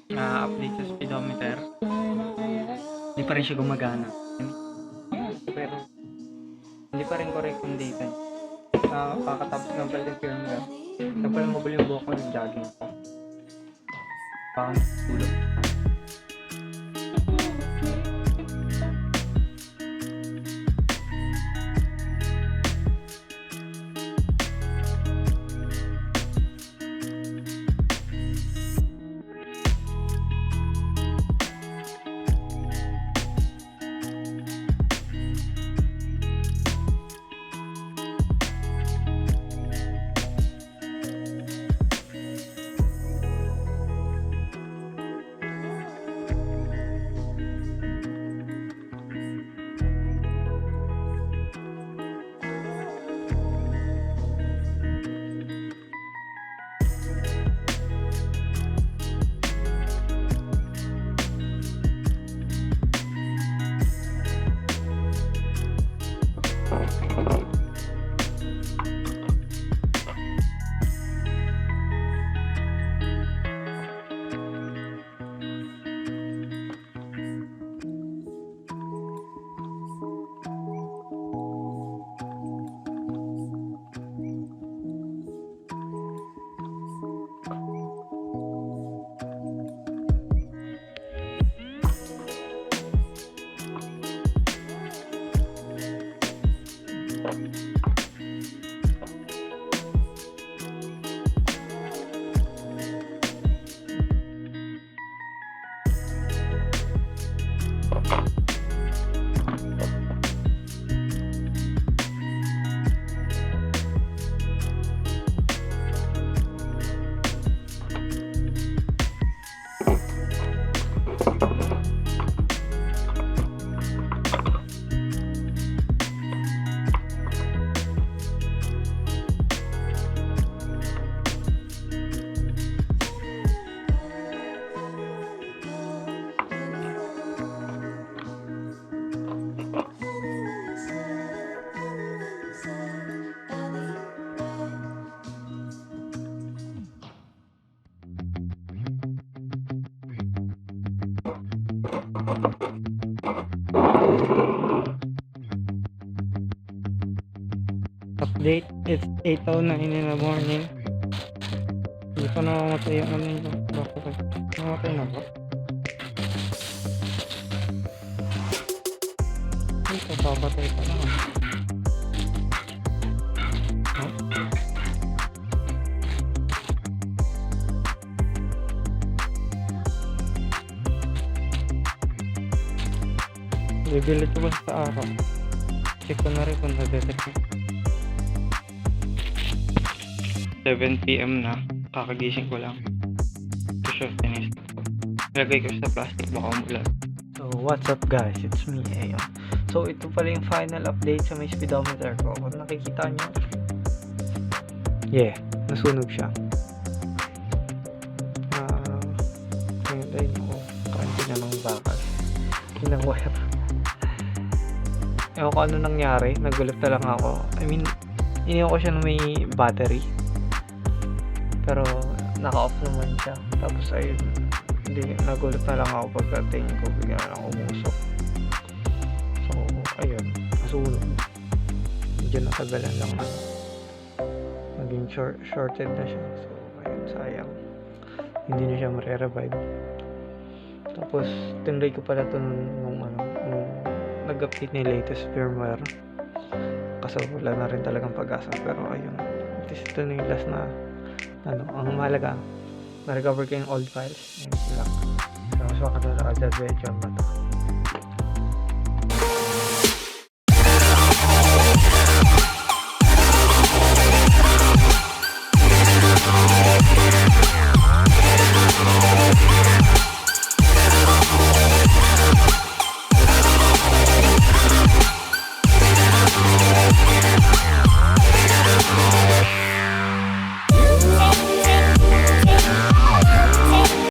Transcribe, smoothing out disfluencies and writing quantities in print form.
na-update sa speedometer, hindi pa rin siya gumagana. Pero hindi pa rin correct yung data niya. Kakatapos ng pala yung firmware, nagpala yung buhok ko ng jogging ko. Parang tulog. Update, it's 8:09 in the morning. Hindi pa namamatay yung ano nito. Bakit? Namamatay na ba? Ito, papatay pa lang. Bibilit ko ba sa araw? Check ko na rin kung na-detect mo. 7 PM na, kakagising ko lang. Ito siya, tinis ko. Lagay ko sa plastic, baka umulan. So what's up guys, it's me, Ayon. So ito pala yung final update sa may speedometer ko. Kung nakikita nyo, nasunog siya. Ngayon ko, kanti na ng bakal. Inang wire. Ewan ko ano nangyari, nagulat na lang ako. I mean, iniwan ko siya na may battery. Pero naka-off naman siya. Tapos ayun, hindi, nagulat na lang ako pagkatingin ko, bigla na lang umusok. So ayun, nasunog. Medyo natagalan lang. Naging shorted na siya. So ayun, sayang. Hindi na siya mare-revive. Tapos tinry ko pala ito nung nag-update na yung latest firmware. Kasi wala na rin talagang pag-asa. Pero ayun, at least ito na yung last na ang mahalaga, na-recover ko yung old files. Ayun lang. So mas makatulong ka sa adventure ba ito.